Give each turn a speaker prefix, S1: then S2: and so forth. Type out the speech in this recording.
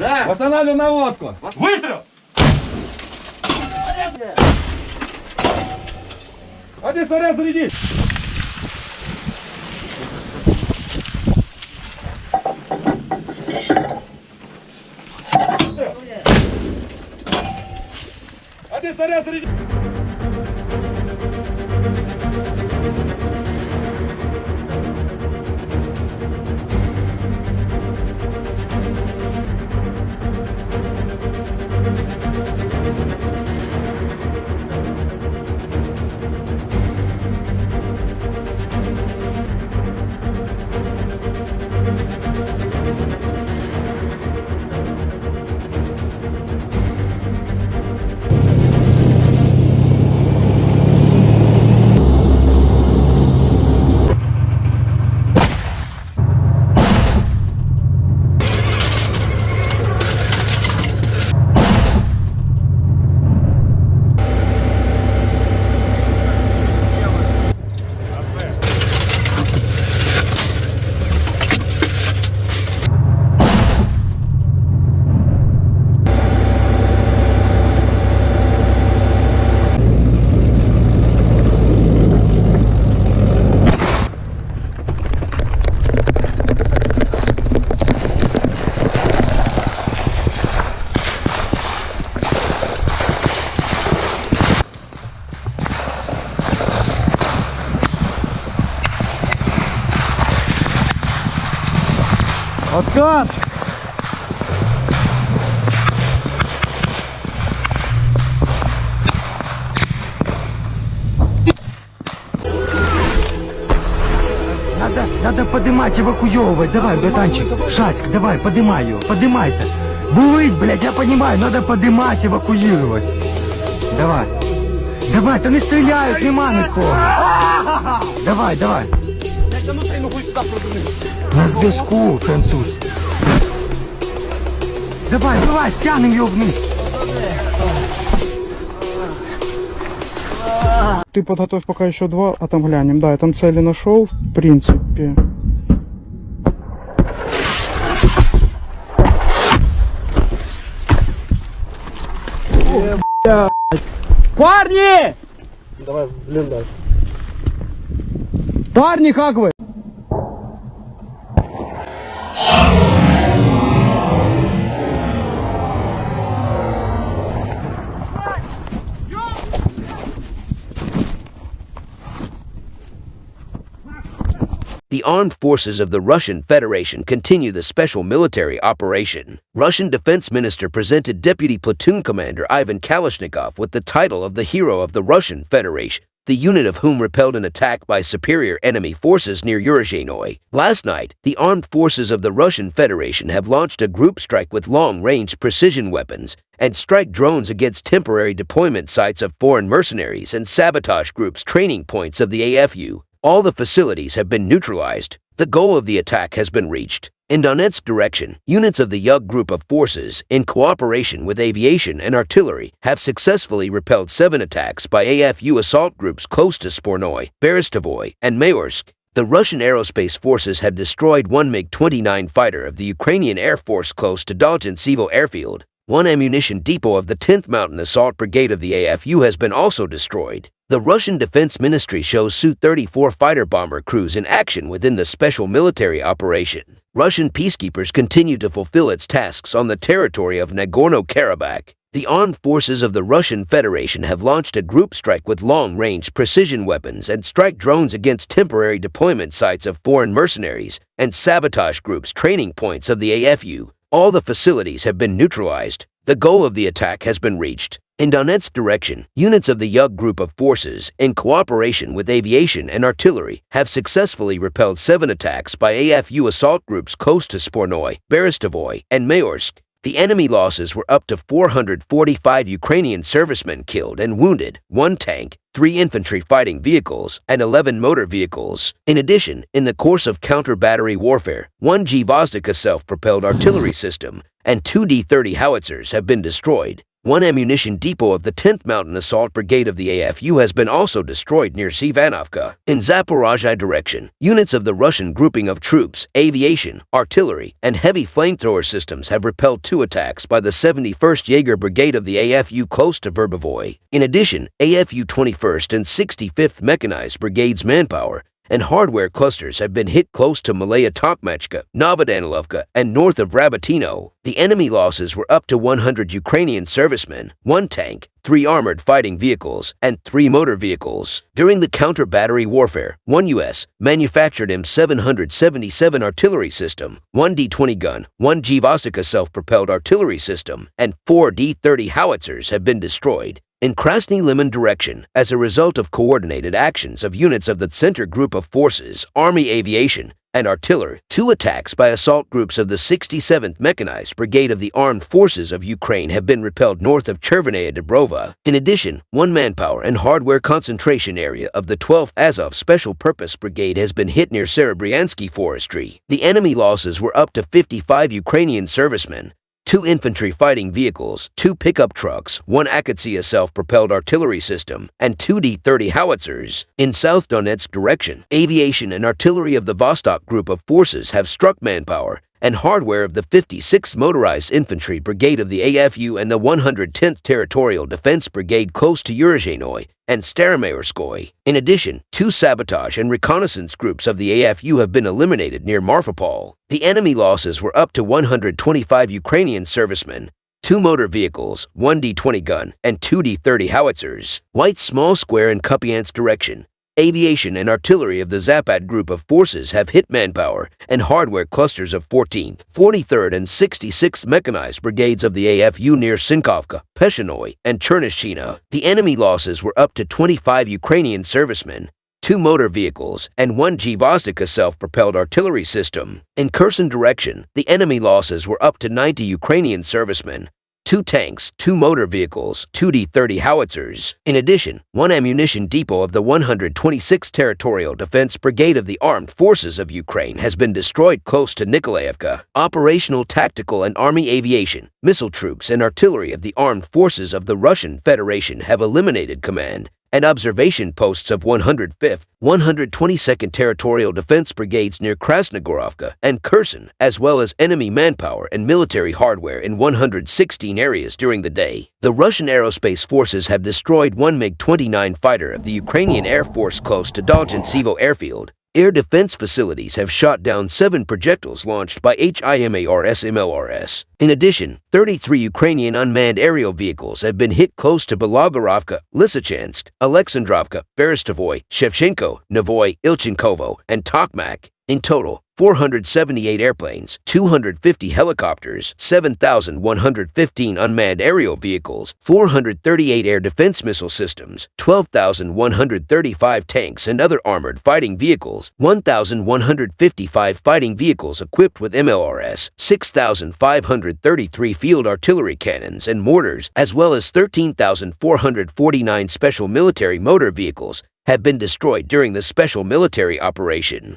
S1: Да.
S2: Восстанавливаю наводку.
S1: Выстрел!
S2: Один снаряд зарядить. Один снаряд зарядить.
S3: Откат!
S4: Надо поднимать, эвакуировать. Давай, братанчик. Шацк, давай, поднимай ее. Поднимай-то. Будет, блядь, я понимаю. Надо поднимать, эвакуировать. Давай. Давай, то не стреляют, нема нікого. Давай, давай. На зв'язку, француз. Давай, давай, стягнем його вниз.
S3: Ты подготовь пока еще два, а там глянем. Да, я там цели нашел, в принципе. Парни!
S2: Давай, блин, дальше.
S3: Парни, как вы?
S5: The armed forces of the Russian Federation continue the special military operation. Russian Defense Minister presented Deputy Platoon Commander Ivan Kalashnikov with the title of the Hero of the Russian Federation, the unit of whom repelled an attack by superior enemy forces near Uruzhenoye. Last night, the armed forces of the Russian Federation have launched a group strike with long-range precision weapons and strike drones against temporary deployment sites of foreign mercenaries and sabotage groups' training points of the AFU. All the facilities have been neutralized. The goal of the attack has been reached. In Donetsk direction, units of the Yug group of forces, in cooperation with aviation and artillery, have successfully repelled 7 attacks by AFU assault groups close to Spornoy, Berestovoy, and Mayorsk. The Russian aerospace forces have destroyed one MiG-29 fighter of the Ukrainian Air Force close to Daltontsivo airfield. One ammunition depot of the 10th Mountain Assault Brigade of the AFU has been also destroyed. The Russian Defense Ministry shows Su-34 fighter bomber crews in action within the special military operation. Russian peacekeepers continue to fulfill its tasks on the territory of Nagorno-Karabakh. The armed forces of the Russian Federation have launched a group strike with long-range precision weapons and strike drones against temporary deployment sites of foreign mercenaries and sabotage groups' training points of the AFU. All the facilities have been neutralized. The goal of the attack has been reached. In Donetsk direction, units of the Yug group of forces, in cooperation with aviation and artillery, have successfully repelled 7 attacks by AFU assault groups close to Spornoy, Berestovoy, and Mayorsk. The enemy losses were up to 445 Ukrainian servicemen killed and wounded, 1 tank, 3 infantry fighting vehicles, and 11 motor vehicles. In addition, in the course of counter-battery warfare, 1 Gvozdika self-propelled artillery system and 2 D-30 howitzers have been destroyed. one ammunition depot of the 10th Mountain Assault Brigade of the AFU has been also destroyed near Sivanovka. In Zaporozhye direction, units of the Russian grouping of troops, aviation, artillery, and heavy flamethrower systems have repelled 2 attacks by the 71st Jaeger Brigade of the AFU close to Verbovoy. In addition, AFU 21st and 65th Mechanized Brigades manpower and hardware clusters have been hit close to Malaya Tokmachka, Novodanilovka, and north of Rabatino. The enemy losses were up to 100 Ukrainian servicemen, 1 tank, 3 armored fighting vehicles, and 3 motor vehicles. During the counter-battery warfare, 1 U.S. manufactured M777 artillery system, 1 D-20 gun, 1 G-Vostok self-propelled artillery system, and 4 D-30 howitzers have been destroyed. In Krasny Liman direction, as a result of coordinated actions of units of the Center Group of Forces, Army Aviation, and Artillery, 2 attacks by assault groups of the 67th Mechanized Brigade of the Armed Forces of Ukraine have been repelled north of Chervenaya Dubrova. In addition, 1 manpower and hardware concentration area of the 12th Azov Special Purpose Brigade has been hit near Serebryansky Forestry. The enemy losses were up to 55 Ukrainian servicemen, 2 infantry fighting vehicles, 2 pickup trucks, 1 Akatsiya self-propelled artillery system, and 2 D-30 howitzers. In South Donetsk direction, aviation and artillery of the Vostok Group of Forces have struck manpower and hardware of the 56th Motorized Infantry Brigade of the AFU and the 110th Territorial Defense Brigade close to Yurizhnoye and Staromayorskoye. In addition, 2 sabotage and reconnaissance groups of the AFU have been eliminated near Marfapol. The enemy losses were up to 125 Ukrainian servicemen, 2 motor vehicles, 1 D-20 gun, and 2 D-30 howitzers. White Small Square in Kupiansk direction, aviation and artillery of the Zapad Group of Forces have hit manpower and hardware clusters of 14th, 43rd, and 66th Mechanized Brigades of the AFU near Sinkovka, Peshanoy, and Chernishchina. The enemy losses were up to 25 Ukrainian servicemen, 2 motor vehicles, and 1 G-Vostok self-propelled artillery system. In Kherson direction, the enemy losses were up to 90 Ukrainian servicemen, 2 tanks, 2 motor vehicles, 2 D-30 howitzers. In addition, 1 ammunition depot of the 126th Territorial Defense Brigade of the Armed Forces of Ukraine has been destroyed close to Nikolaevka. Operational, tactical, and army aviation, missile troops, and artillery of the Armed Forces of the Russian Federation have eliminated command and observation posts of 105th, 122nd Territorial Defense Brigades near Krasnogorovka and Kherson, as well as enemy manpower and military hardware in 116 areas during the day. The Russian aerospace forces have destroyed 1 MiG-29 fighter of the Ukrainian Air Force close to Dolgentsevo Airfield. Air defense facilities have shot down 7 projectiles launched by HIMARS-MLRS. In addition, 33 Ukrainian unmanned aerial vehicles have been hit close to Belogorovka, Lysychansk, Alexandrovka, Berestovoy, Shevchenko, Novoy, Ilchenkovo, and Tokmak. In total, 478 airplanes, 250 helicopters, 7,115 unmanned aerial vehicles, 438 air defense missile systems, 12,135 tanks and other armored fighting vehicles, 1,155 fighting vehicles equipped with MLRS, 6,533 field artillery cannons and mortars, as well as 13,449 special military motor vehicles have been destroyed during the special military operation.